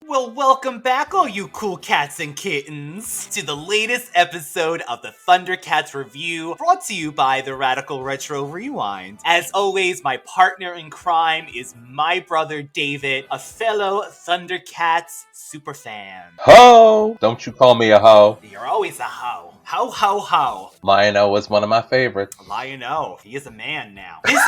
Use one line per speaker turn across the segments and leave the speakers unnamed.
Well, welcome back, all you cool cats and kittens, to the latest episode of the Thundercats Review, brought to you by the Radical Retro Rewind. As always, my partner in crime is my brother David, a fellow Thundercats superfan.
Ho! Don't you call me a hoe.
You're always a hoe. Ho, ho, ho.
Lion-O was one of my favorites.
Lion-O. He is a man now. This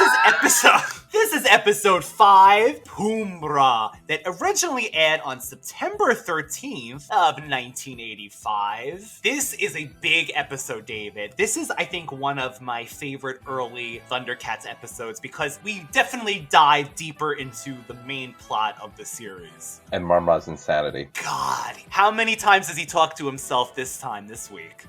is episode 5, Pumm-Ra, that originally aired on September 13th of 1985. This is a big episode, David. This is, I think, one of my favorite early Thundercats episodes because we definitely dive deeper into the main plot of the series.
And Mumm-Ra's insanity.
God, how many times has he talked to himself this week?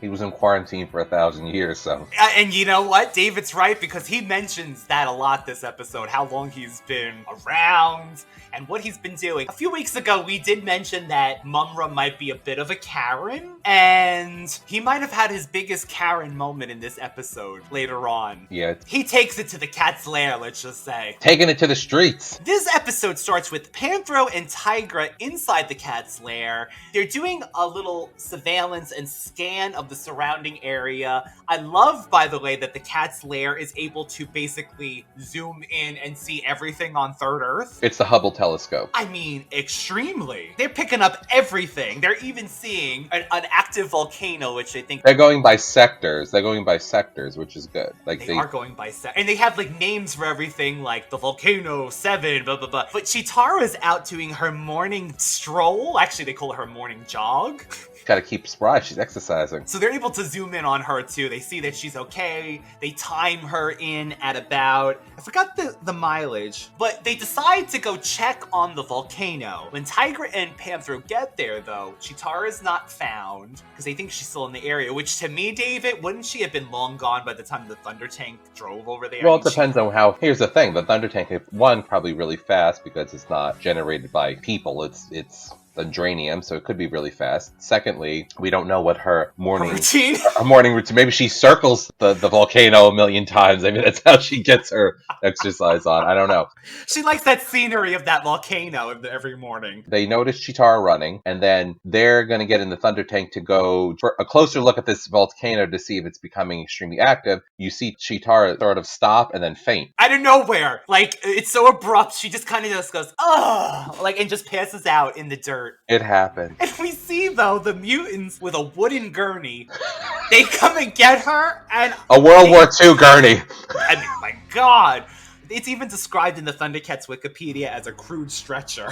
He was in quarantine for 1,000 years, so.
And you know what? David's right, because he mentions that a lot this episode, how long he's been around and what he's been doing. A few weeks ago, we did mention that Mumm-Ra might be a bit of a Karen, and he might have had his biggest Karen moment in this episode later on.
Yeah.
He takes it to the Cat's Lair, let's just say.
Taking it to the streets.
This episode starts with Pumm-Ra and Tigra inside the Cat's Lair. They're doing a little surveillance and scan of the surrounding area. I love, by the way, that the Cat's Lair is able to basically zoom in and see everything on Third Earth.
It's the Hubble telescope.
I mean, extremely. They're picking up everything. They're even seeing an active volcano, which I think...
They're going by sectors. Which is good. Like
They are going by sectors. And they have, like, names for everything, like the Volcano 7, blah, blah, blah. But Cheetara's out doing her morning stroll. Actually, they call it her morning jog.
Gotta keep spry. She's exercising.
So they're able to zoom in on her, too. They see that she's okay. They time her in at about... I forgot the mileage. But they decide to go check on the volcano. When Tigra and Pumm-Ra get there, though, Cheetara's not found because they think she's still in the area, which to me, David, wouldn't she have been long gone by the time the Thunder Tank drove over there?
Well, it depends on how... Here's the thing. The Thunder Tank, one, probably really fast because it's not generated by people. It's Thunderanium, so it could be really fast. Secondly, we don't know what her morning routine. Maybe she circles the volcano a million times. I mean, that's how she gets her exercise on. I don't know.
She likes that scenery of that volcano every morning.
They notice Cheetara running, and then they're going to get in the Thunder Tank to go for a closer look at this volcano to see if it's becoming extremely active. You see Cheetara sort of stop and then faint.
Out of nowhere. Like, it's so abrupt. She just kind of just goes, ugh, like, and just passes out in the dirt.
It happened.
And we see, though, the mutants with a wooden gurney. They come and get her, and...
A World War II gurney.
I mean, my God. It's even described in the Thundercats Wikipedia as a crude stretcher.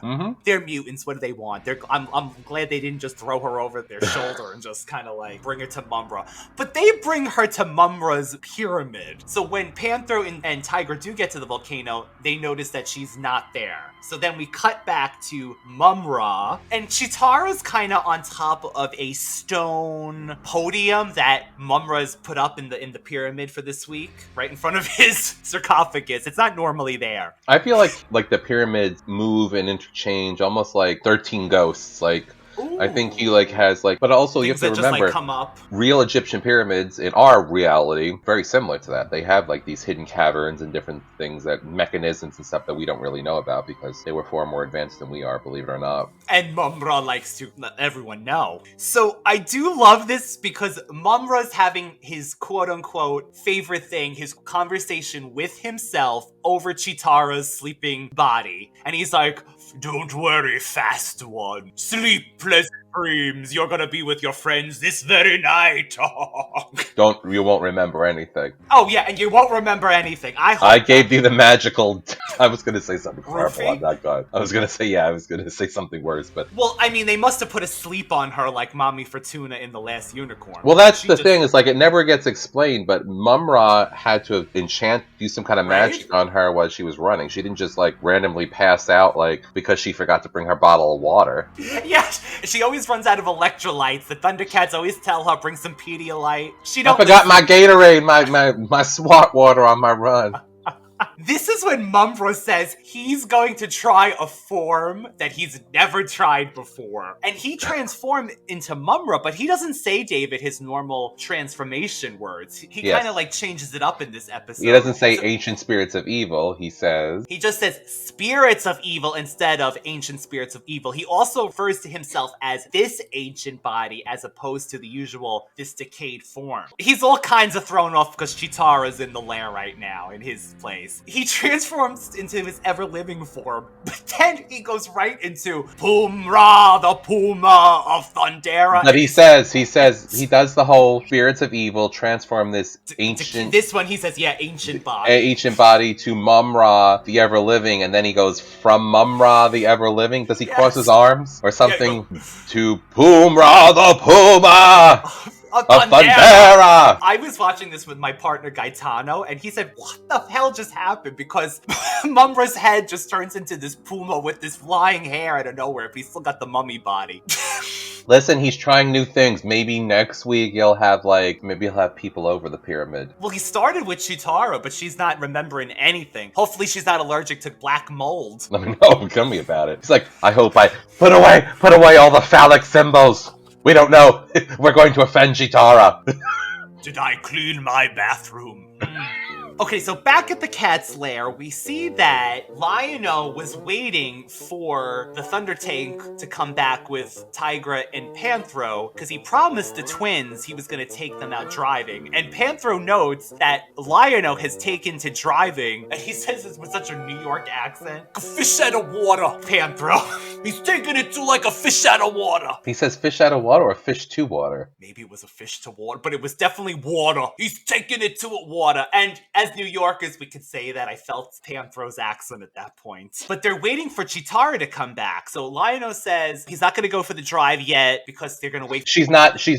Mm-hmm.
They're mutants. What do they want? I'm glad they didn't just throw her over their shoulder and just kind of like bring her to Mumm-Ra. But they bring her to Mumm-Ra's pyramid. So when Pumm-Ra and Tigra do get to the volcano, they notice that she's not there. So then we cut back to Mumm-Ra, and Cheetara's kind of on top of a stone podium that Mumm-Ra's put up in the pyramid for this week, right in front of his sarcophagus. It's not normally there.
I feel like the pyramids move and interchange almost like 13 Ghosts. Like, ooh. I think he has but also things you have to remember,
come up.
Real Egyptian pyramids in our reality, very similar to that. They have these hidden caverns and different things, mechanisms and stuff that we don't really know about because they were far more advanced than we are, believe it or not.
And Mumm-Ra likes to let everyone know. So I do love this because Mumm-Ra's having his quote-unquote favorite thing, his conversation with himself over Cheetara's sleeping body. And he's like, don't worry, fast one. Sleep pleasant dreams. You're gonna be with your friends this very night.
You won't remember anything.
Oh yeah, and you won't remember anything.
I gave you the magical... I was gonna say something horrible. I'm not good. I was gonna say something worse, but...
Well, I mean, they must have put a sleep on her like Mommy Fortuna in The Last Unicorn.
Well, that's the thing, is it never gets explained, but Mumm-Ra had to do some kind of magic on her while she was running. She didn't just randomly pass out because she forgot to bring her bottle of water.
Yeah, she always runs out of electrolytes. The Thundercats always tell her, bring some Pedialyte.
I forgot my Gatorade, my SWAT water on my run.
This is when Mumm-Ra says he's going to try a form that he's never tried before. And he transformed into Mumm-Ra, but he doesn't say, David, his normal transformation words. He kind of like changes it up in this episode.
He doesn't say ancient spirits of evil, he says.
He just says spirits of evil instead of ancient spirits of evil. He also refers to himself as this ancient body as opposed to the usual this decayed form. He's all kinds of thrown off because Cheetara's in the lair right now in his place. He transforms into his ever-living form, but then he goes right into Pumm-Ra, the Puma of Thundera.
But he says he does the whole spirits of evil, transform this ancient...
This one he says, yeah, ancient body.
Ancient body to Mumm-Ra, the ever-living, and then he goes from Mumm-Ra, the ever-living. Does he cross his arms? Or something? To Pumm-Ra, the Puma! Of Thundera!
I was watching this with my partner Gaetano, and he said, what the hell just happened? Because Mumm-Ra's head just turns into this puma with this flying hair out of nowhere, but he's still got the mummy body.
Listen, he's trying new things. Maybe next week he'll have people over the pyramid.
Well, he started with Cheetara, but she's not remembering anything. Hopefully she's not allergic to black mold.
No, tell me about it. He's like, I hope I put away all the phallic symbols. We don't know. We're going to offend Cheetara.
Did I clean my bathroom? Okay, so back at the Cats Lair, we see that Lion-O was waiting for the Thunder Tank to come back with Tigra and Panthro, because he promised the twins he was going to take them out driving. And Panthro notes that Lion-O has taken to driving, and he says this with such a New York accent. A fish out of water, Panthro. He's taking it to like a fish out of water.
He says fish out of water or fish to water?
Maybe it was a fish to water, but it was definitely water. He's taking it to water. And as New Yorkers, we could say that I felt Panthro's accent at that point. But they're waiting for Cheetara to come back. So Lion-O says he's not going to go for the drive yet because they're going to wait.
She's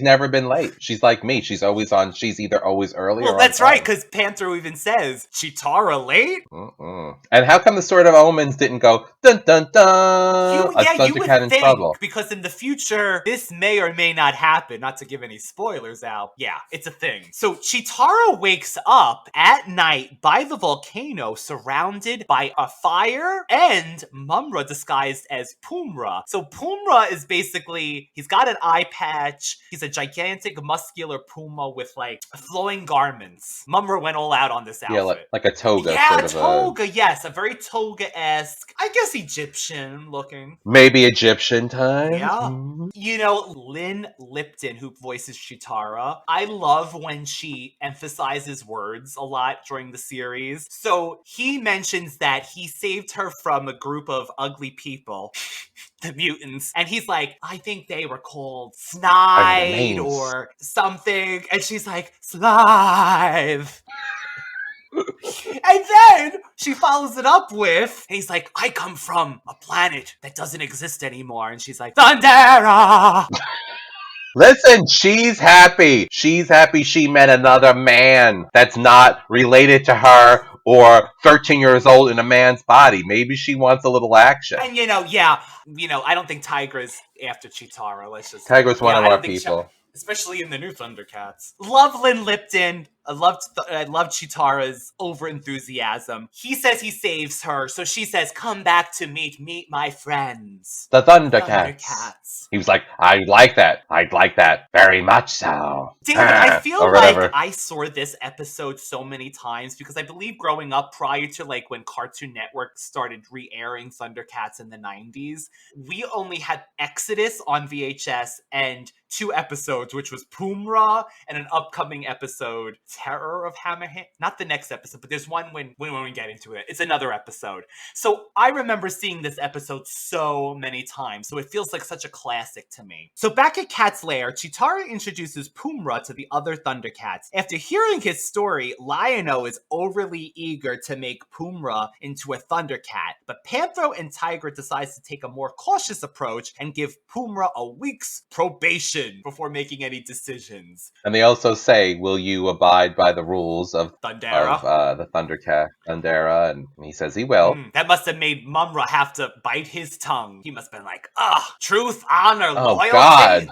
never been late. She's like me. She's either always early or on time.
That's right, because Panthro even says, Cheetara late?
And how come the Sword of Omens didn't go, dun dun dun,
you would think, trouble? Because in the future, this may or may not happen. Not to give any spoilers out. Yeah, it's a thing. So Cheetara wakes up at night by the volcano, surrounded by a fire, and Mumm-Ra disguised as Pumm-Ra. So Pumm-Ra is basically, he's got an eye patch, he's a gigantic muscular puma with like flowing garments. Mumm-Ra went all out on this outfit.
Yeah, like a toga.
Yeah, a toga, yes, a very toga-esque, I guess Egyptian looking.
Maybe Egyptian time?
Yeah. You know, Lynn Lipton, who voices Cheetara, I love when she emphasizes words a lot during the series. So he mentions that he saved her from a group of ugly people, the mutants, and he's like, I think they were called Snide or something, and she's like, Slive. And then she follows it up with, and he's like, I come from a planet that doesn't exist anymore, and she's like, Thundera.
Listen, she's happy. She's happy she met another man that's not related to her or 13 years old in a man's body. Maybe she wants a little action.
And I don't think Tigra's after Cheetara.
Tigra's one of our people.
Especially in the new Thundercats. Love Lynn Lipton. I loved Cheetara's over-enthusiasm. He says he saves her, so she says, come back to meet my friends.
The Thundercats. He was like, I'd like that very much so.
David, I feel like I saw this episode so many times because I believe growing up prior to like when Cartoon Network started re-airing Thundercats in the 90s, we only had Exodus on VHS and 2 episodes, which was Pumm-Ra and an upcoming episode, Terror of Hammerhand. Not the next episode, but there's one when we get into it. It's another episode. So I remember seeing this episode so many times, so it feels like such a classic to me. So back at Cats Lair, Cheetara introduces Pumm-Ra to the other Thundercats. After hearing his story, Lion-O is overly eager to make Pumm-Ra into a Thundercat, but Panthro and Tigra decides to take a more cautious approach and give Pumm-Ra a week's probation before making any decisions.
And they also say, will you abide by the rules of
Thundera?
Of the Thundercat, Thundera, and he says he will.
That must have made Mumm-Ra have to bite his tongue. He must have been like, truth, honor, loyalty.
God.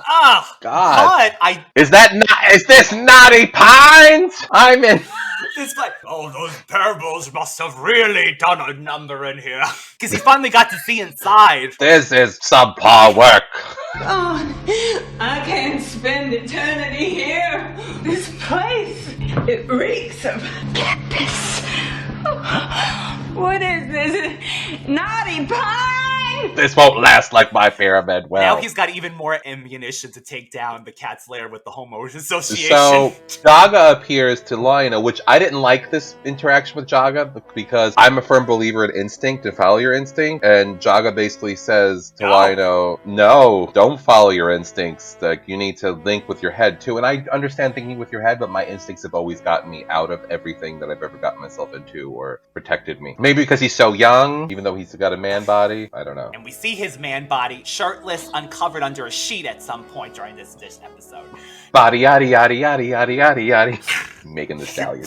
God.
Is this Naughty Pines? I'm in...
It's like, oh, those parables must have really done a number in here. Because he finally got to see inside.
This is subpar work.
God, I can't spend eternity here. This place, it reeks of cat piss. What is this? Naughty pine?
This won't last like my pyramid will.
Now he's got even more ammunition to take down the Cats Lair with the Homeowners Association.
So Jaga appears to Lionel, which I didn't like this interaction with Jaga because I'm a firm believer in instinct and follow your instinct. And Jaga basically says to Lionel, no, don't follow your instincts. Like, you need to link with your head too. And I understand thinking with your head, but my instincts have always gotten me out of everything that I've ever gotten myself into or protected me. Maybe because he's so young, even though he's got a man body. I don't know.
And we see his man body shirtless, uncovered under a sheet at some point during this episode.
Body yaddy yaddy yaddy yaddy yaddy yaddy. Megan the Stallion.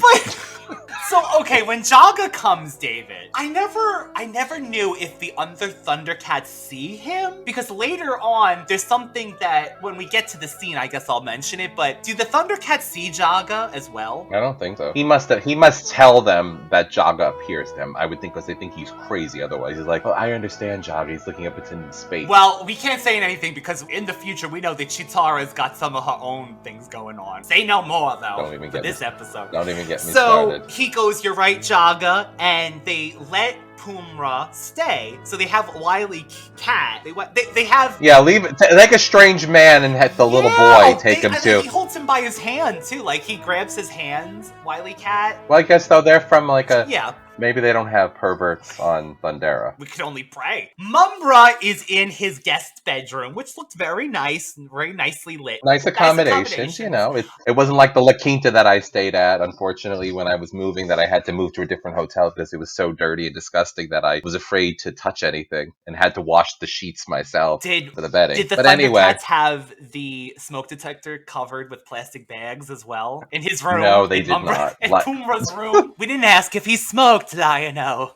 So, okay, when Jaga comes, David, I never knew if the other Thundercats see him, because later on, there's something that, when we get to the scene, I guess I'll mention it, but do the Thundercats see Jaga as well?
I don't think so. He must tell them that Jaga appears to him, I would think, because they think he's crazy otherwise. He's like, oh, I understand Jaga, he's looking up into space.
Well, we can't say anything, because in the future, we know that Chitara's got some of her own things going on. Say no more, though,
don't even
for
get
this
me,
episode.
Don't even get me started.
So, he goes, you're right, Jaga, and they let Pumm-Ra stay, so they have Wily Cat. They have...
Yeah, leave it, like a strange man and have the little boy take him too.
He holds him by his hand, too, like, he grabs his hands, Wily Cat.
Well, I guess, though, they're from, like, a...
Yeah.
Maybe they don't have perverts on Thundera.
We could only pray. Mumm-Ra is in his guest bedroom, which looked very nice, very nicely lit.
Nice accommodations, you know. It wasn't like the La Quinta that I stayed at, unfortunately, when I was moving, that I had to move to a different hotel because it was so dirty and disgusting that I was afraid to touch anything and had to wash the sheets myself for the bedding.
Did the Thundercats have the smoke detector covered with plastic bags as well? In his room?
No, they did not.
In Pumm-Ra's room? We didn't ask if he smoked. I know.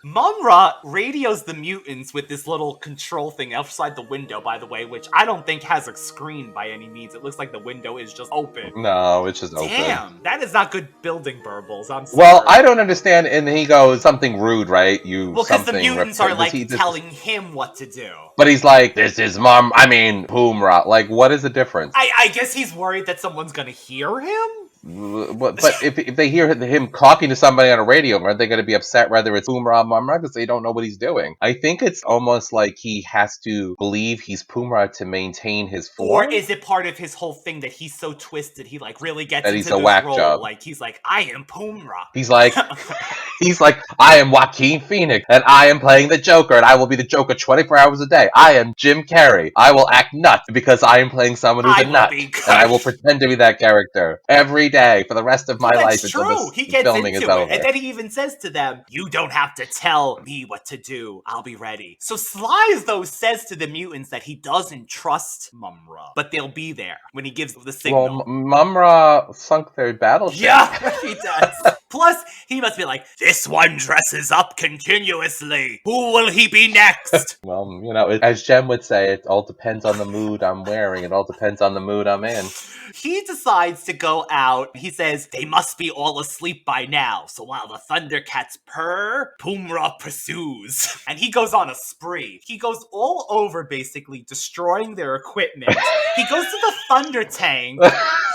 Mumm-Ra radios the mutants with this little control thing outside the window, by the way, which I don't think has a screen by any means. It looks like the window is just open.
No, it's just open.
Damn, that is not good building burbles. I'm sorry.
Well, I don't understand. And he goes, something rude, right?
Well, because the mutants are, like, telling him what to do.
But he's like, this is Pumm-Ra. Like, what is the difference?
I guess he's worried that someone's gonna hear him?
But if they hear him talking to somebody on a radio, aren't they going to be upset whether it's Pumm-Ra or Mumm-Ra because they don't know what he's doing? I think it's almost like he has to believe he's Pumm-Ra to maintain his form.
Or is it part of his whole thing that he's so twisted he like really gets
that
into
he's a
this
whack
role?
job.
Like he's like, I am Pumm-Ra.
He's like, I am Joaquin Phoenix and I am playing the Joker and I will be the Joker 24 hours a day. I am Jim Carrey. I will act nuts because I am playing someone who's a nut, and I will pretend to be that character every day for the rest of my life until the filming is over.
And then he even says to them, you don't have to tell me what to do. I'll be ready. So Slice, though, says to the mutants that he doesn't trust Mumm-Ra, but they'll be there when he gives the signal.
Well, Mumm-Ra sunk their battleship.
Yeah, he does. Plus, he must be like, this one dresses up continuously. Who will he be next?
Well, you know, as Jem would say, it all depends on the mood I'm wearing. It all depends on the mood I'm in.
He decides to go out. He says, they must be all asleep by now. So while the Thundercats purr, Pumm-Ra pursues. And he goes on a spree. He goes all over, basically, destroying their equipment. He goes to the Thunder Tank,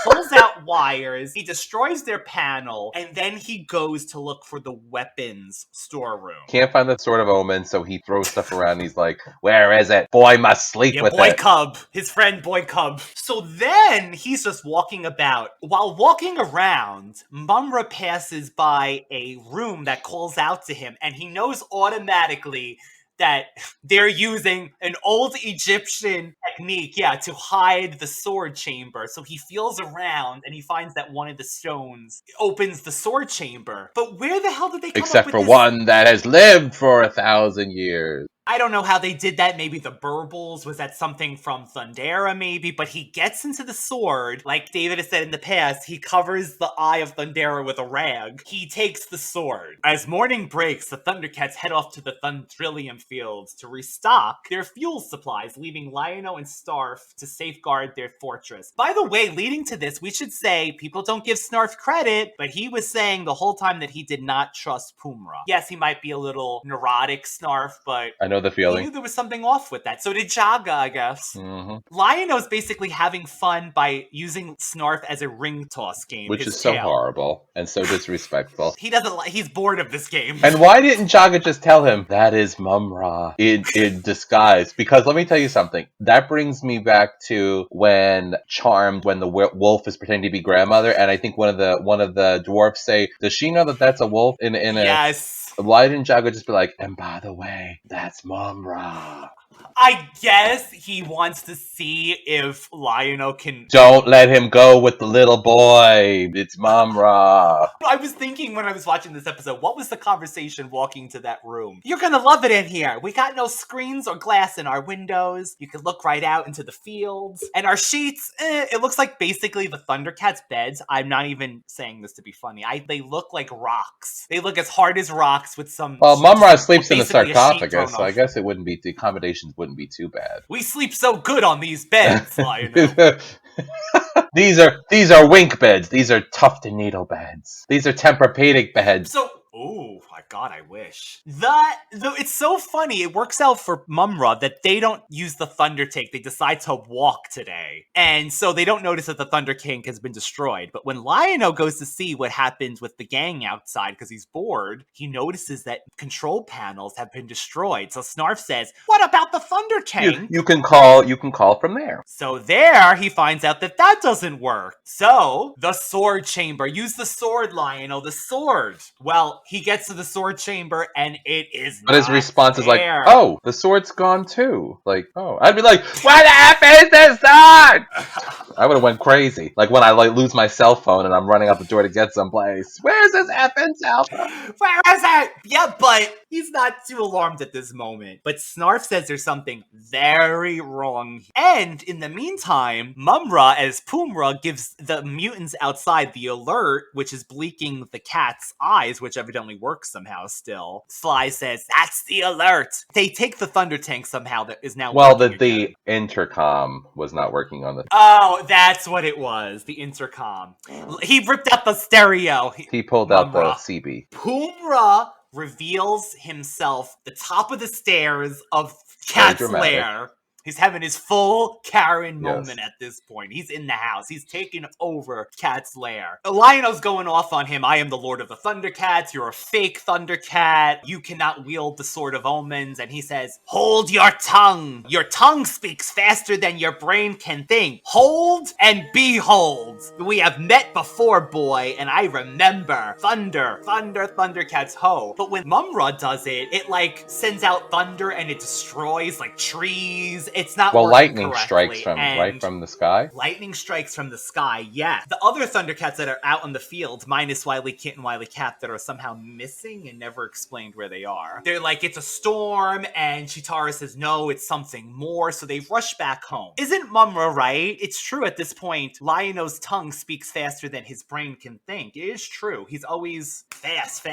pulls out wires, he destroys their panel, and then he goes to look for the weapons storeroom.
Can't find the Sword of Omen, so he throws stuff around and he's like, where is it? Boy must sleep with
Boy
it.
Cub. His friend Boy Cub. So then he's just walking about. While walking around, Mumm-Ra passes by a room that calls out to him, and he knows automatically that they're using an old Egyptian technique, to hide the sword chamber. So he feels around and he finds that one of the stones opens the sword chamber. But where the hell did they come
Except
up with
for
this?
one that has lived for 1,000 years.
I don't know how they did that. Maybe the burbles. Was that something from Thundera, maybe? But he gets into the sword. Like David has said in the past, he covers the Eye of Thundera with a rag. He takes the sword. As morning breaks, the Thundercats head off to the Thunderian fields to restock their fuel supplies, leaving Lion-O and Snarf to safeguard their fortress. By the way, leading to this, we should say people don't give Snarf credit, but he was saying the whole time that he did not trust Pumm-Ra. Yes, he might be a little neurotic, Snarf, but
I know the feeling.
He knew there was something off with that. So did Jaga, I guess. Lion-O's basically having fun by using Snarf as a ring toss game.
Which is so horrible and so disrespectful.
He doesn't like. He's bored of this game.
And why didn't Jaga just tell him that is Mumm-Ra in disguise? Because let me tell you something. That brings me back to when Charmed, when the wolf is pretending to be grandmother, and I think one of the dwarfs say, "Does she know that that's a wolf?"
Yes.
Why didn't Jaga just be like, "And by the way, that's Mumm-Ra"?
I guess he wants to see if Lion-O can...
Don't let him go with the little boy. It's Mumm-Ra.
I was thinking when I was watching this episode, what was the conversation walking to that room? You're gonna love it in here. We got no screens or glass in our windows. You can look right out into the fields. And our sheets, it looks like basically the Thundercats' beds. I'm not even saying this to be funny. They look like rocks. They look as hard as rocks with some... Well,
Mumm-Ra sleeps in a sarcophagus, so I guess it wouldn't be... The accommodations wouldn't be too bad.
We sleep so good on these beds, Lion-O.
These are wink beds. These are tuft and needle beds. These are Tempur-Pedic beds.
So, oh my god, I wish. It's so funny. It works out for Mumm-Ra that they don't use the Thunder Tank. They decide to walk today. And so they don't notice that the Thunder Tank has been destroyed. But when Lion-O goes to see what happens with the gang outside because he's bored, he notices that control panels have been destroyed. So Snarf says, "What about the Thunder Tank?"
You can call from there.
So there he finds out that doesn't work. So the sword chamber. Use the sword, Lion-O, the sword. Well, he gets to the sword chamber and it is
But his response
there.
is like, "Oh, the sword's gone too." Like, oh, I'd be like, "What happened to the sword?" I would have went crazy. Like when I lose my cell phone and I'm running out the door to get someplace. Where's this effing cell phone?
Where is it? Yeah, but he's not too alarmed at this moment. But Snarf says there's something very wrong. And in the meantime, Mumm-Ra as Pumm-Ra gives the mutants outside the alert, which is blinking the cat's eyes, which evidently works somehow still. Sly says, "That's the alert." They take the Thunder Tank somehow that is now
the intercom was not working on the...
Oh, that's what it was. The intercom. He ripped out the stereo.
He pulled out the CB.
Pumm-Ra reveals himself the top of the stairs of Cats Lair. He's having his full Karen moment at this point. He's in the house. He's taking over Cats Lair. Lion-O's going off on him. "I am the Lord of the Thundercats. You're a fake Thundercat. You cannot wield the Sword of Omens." And he says, "Hold your tongue. Your tongue speaks faster than your brain can think. Hold and behold. We have met before, boy, and I remember. Thunder, Thundercats, ho." But when Mumm-Ra does it, it like sends out thunder and it destroys like trees. It's not
lightning strikes right from the sky.
Lightning strikes from the sky, yeah. The other Thundercats that are out on the field, minus Wily Kit and Wily Cat, that are somehow missing and never explained where they are. They're like, "It's a storm," and Chitara says, "No, it's something more," so they rush back home. Isn't Mumm-Ra right? It's true at this point. Lion-O's tongue speaks faster than his brain can think. It is true. He's always fast.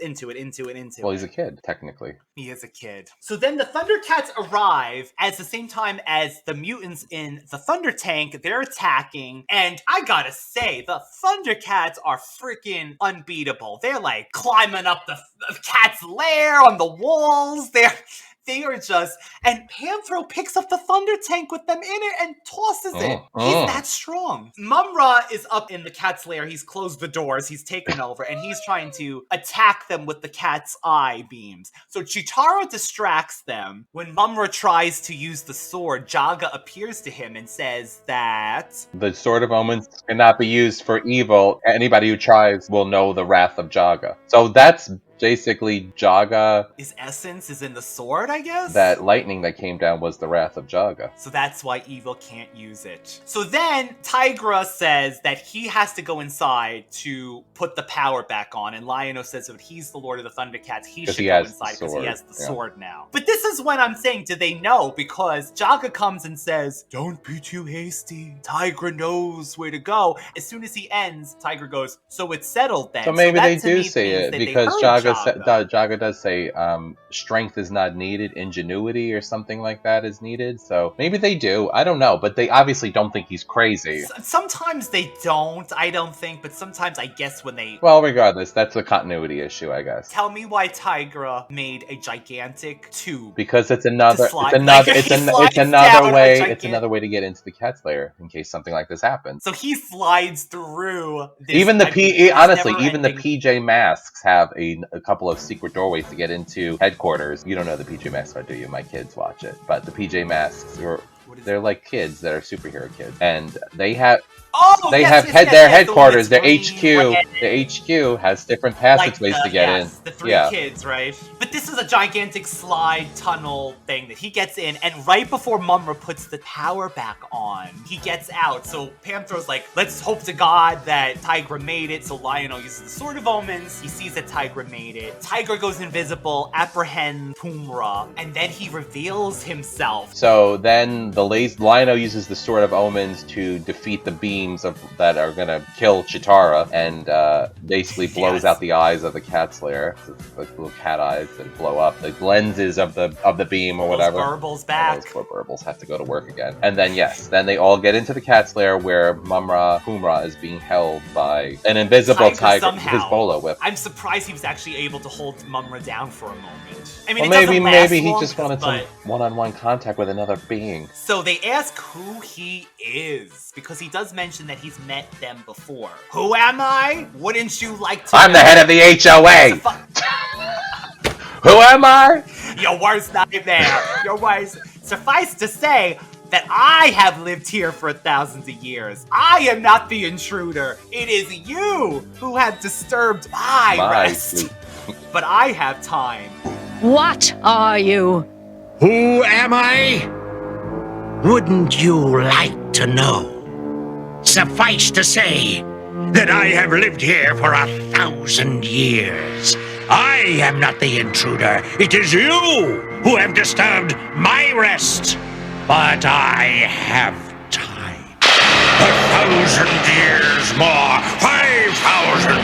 Into it.
Well, he's a kid, technically.
He is a kid. So then the Thundercats arrive at the same time as the mutants in the Thunder Tank. They're attacking, and I gotta say, the Thundercats are freaking unbeatable. They're like climbing up the Cat's Lair on the walls. They are just... And Panthro picks up the Thunder Tank with them in it and tosses it. He's that strong. Mumm-Ra is up in the Cat's Lair. He's closed the doors. He's taken over. And he's trying to attack them with the cat's eye beams. So Chitara distracts them. When Mumm-Ra tries to use the sword, Jaga appears to him and says that...
The Sword of Omens cannot be used for evil. Anybody who tries will know the wrath of Jaga. So that's basically Jaga.
His essence is in the sword, I guess?
That lightning that came down was the wrath of Jaga.
So that's why evil can't use it. So then Tigra says that he has to go inside to put the power back on, and Lion-O says that he's the Lord of the Thundercats, he should go inside because he has the sword now. But this is when I'm saying, do they know? Because Jaga comes and says, don't be too hasty. Tigra knows where to go. As soon as he ends, Tigra goes, so it's settled then.
So maybe they do say it, because Jaga does say strength is not needed, ingenuity or something like that is needed. So maybe they do. I don't know, but they obviously don't think he's crazy.
Sometimes they don't, I don't think, but sometimes I guess when they...
Well, regardless, that's a continuity issue, I guess.
Tell me why Tigra made a gigantic tube.
Because it's another way to get into the Cats Lair in case something like this happens.
So he slides through this,
even the PJ Masks have a couple of secret doorways to get into headquarters. You don't know the PJ Masks are, do you? My kids watch it. But the PJ Masks, they're like kids that are superhero kids. And they have... their headquarters, their HQ. The HQ has different passageways to get in.
The three kids, right? But this is a gigantic slide tunnel thing that he gets in, and right before Mumm-Ra puts the power back on, he gets out. So Panther's like, let's hope to God that Tigra made it. So Lion-O uses the Sword of Omens. He sees that Tigra made it. Tigra goes invisible, apprehends Pumm-Ra, and then he reveals himself.
So then Lion-O uses the Sword of Omens to defeat the beam that are gonna kill Chitara, and basically blows out the eyes of the Cats Lair, like little cat eyes that blow up the lenses of the beam or whatever.
Those burbles back.
Those poor burbles have to go to work again. And then then they all get into the Cats Lair where Pumm-Ra is being held by an invisible tiger with his bolo whip.
I'm surprised he was actually able to hold Mumm-Ra down for a moment. I mean,
maybe he just wanted some one-on-one contact with another being.
So they ask who he is, because he does mention that he's met them before. Who am I? Wouldn't you like to
I'm the head of the HOA! Who am I?
Your worst nightmare. Your worst. Suffice to say that I have lived here for thousands of years. I am not the intruder. It is you who have disturbed my rest. But I have time.
What are you?
Who am I? Wouldn't you like to know? Suffice to say that I have lived here for 1,000 years. I am not the intruder. It is you who have disturbed my rest. But I have time. 1,000 years more. 5,000.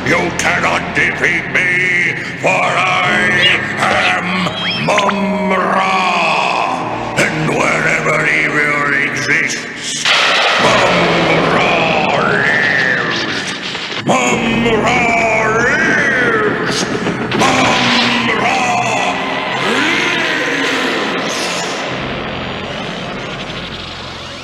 You cannot defeat me, for I am Mumm-Ra. And wherever evil exists, Mumm-Ra lives. Mumm-Ra lives. Mumm-Ra lives.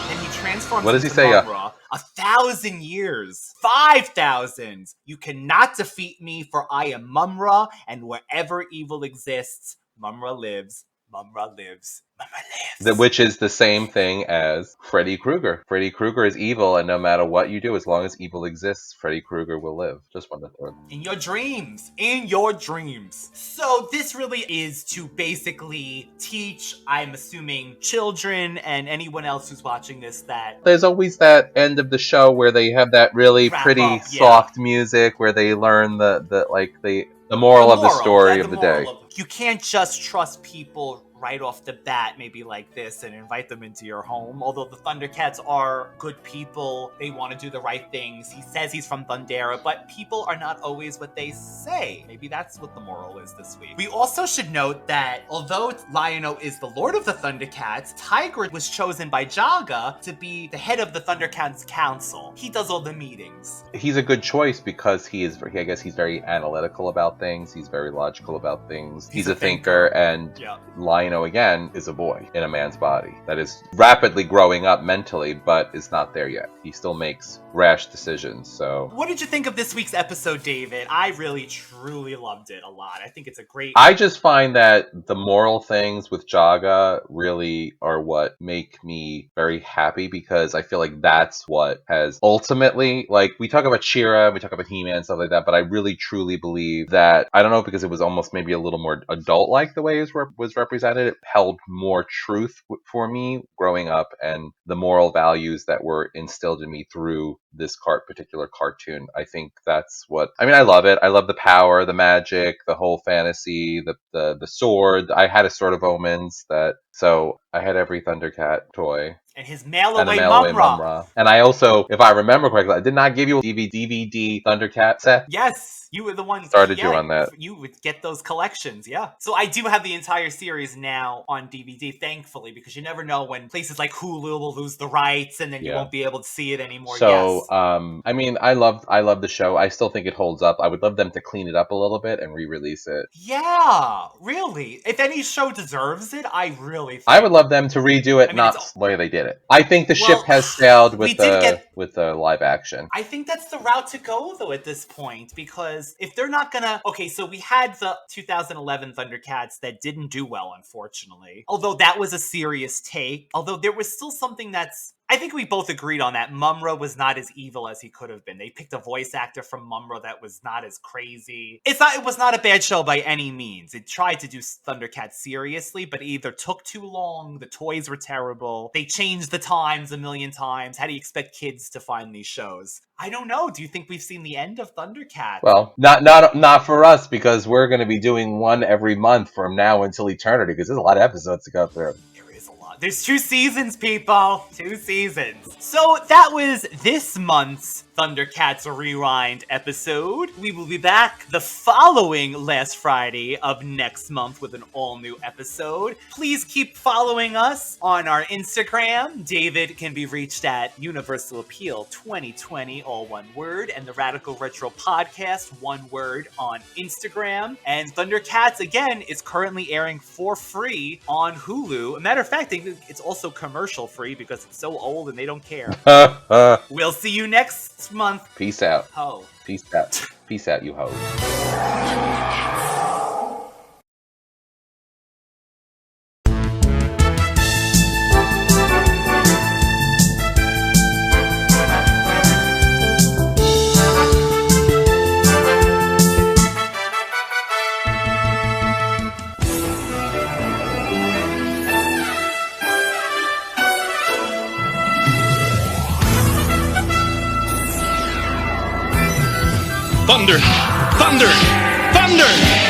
And he transforms
what does he
into
say?
Mumm-Ra. 1,000 years. 5,000. You cannot defeat me, for I am Mumm-Ra, and wherever evil exists, Mumm-Ra lives. Mumm-Ra lives. Mumm-Ra lives.
Which is the same thing as Freddy Krueger. Freddy Krueger is evil, and no matter what you do, as long as evil exists, Freddy Krueger will live. Just wanted to throw it.
In your dreams. In your dreams. So this really is to basically teach, I'm assuming, children and anyone else who's watching this that...
There's always that end of the show where they have that really pretty soft music where they learn the moral of the story of the day.
You can't just trust people right off the bat, maybe like this, and invite them into your home. Although the Thundercats are good people, they want to do the right things. He says he's from Thundera, but people are not always what they say. Maybe that's what the moral is this week. We also should note that although Lion-O is the Lord of the Thundercats, Tigra was chosen by Jaga to be the head of the Thundercats Council. He does all the meetings.
He's a good choice because I guess he's very analytical about things. He's very logical about things. He's a thinker, and Lion Rhino again is a boy in a man's body that is rapidly growing up mentally, but is not there yet. He still makes rash decisions. So,
what did you think of this week's episode, David? I really, truly loved it a lot. I think it's a great.
I just find that the moral things with Jaga really are what make me very happy, because I feel like that's what has ultimately, like, we talk about She-Ra, we talk about He-Man and stuff like that, but I really truly believe that, I don't know, because it was almost maybe a little more adult-like the way it was represented, it held more truth for me growing up, and the moral values that were instilled in me through this particular cartoon. I think that's what, I mean, I love it. I love the power, the magic, the whole fantasy, the sword. I had a Sword of Omens so I had every Thundercat toy.
And his mail-away Mumm-Ra.
And I also, if I remember correctly, I did not give you a DVD Thundercat set.
Yes, you were the one
started you on that.
You would get those collections, yeah. So I do have the entire series now on DVD, thankfully, because you never know when places like Hulu will lose the rights and then you won't be able to see it anymore.
So, I mean, I love the show. I still think it holds up. I would love them to clean it up a little bit and re-release it.
Yeah, really. If any show deserves it, I really think.
I would love them to redo it, not the way they did it. I think the ship has sailed with the live action.
I think that's the route to go, though, at this point, because if they're not gonna... Okay, so we had the 2011 Thundercats that didn't do well, unfortunately. Although that was a serious take. Although there was still something that's... I think we both agreed on that. Mumm-Ra was not as evil as he could have been. They picked a voice actor from Mumm-Ra that was not as crazy. It was not a bad show by any means. It tried to do Thundercats seriously, but it either took too long, the toys were terrible, they changed the times a million times. How do you expect kids to find these shows? I don't know. Do you think we've seen the end of Thundercats?
Well, not for us, because we're going to be doing one every month from now until eternity, because there's a lot of episodes to go through.
There's 2 seasons, people. 2 seasons. So that was this month's Thundercats Rewind episode. We will be back the following last Friday of next month with an all-new episode. Please keep following us on our Instagram. David can be reached at Universal Appeal 2020, all one word, and the Radical Retro Podcast, one word, on Instagram. And Thundercats, again, is currently airing for free on Hulu. A matter of fact, it's also commercial free because it's so old and they don't care. We'll see you next month.
Peace out.
Ho.
Peace out. Peace out, you hoes.
Thunder! Thunder! Thunder!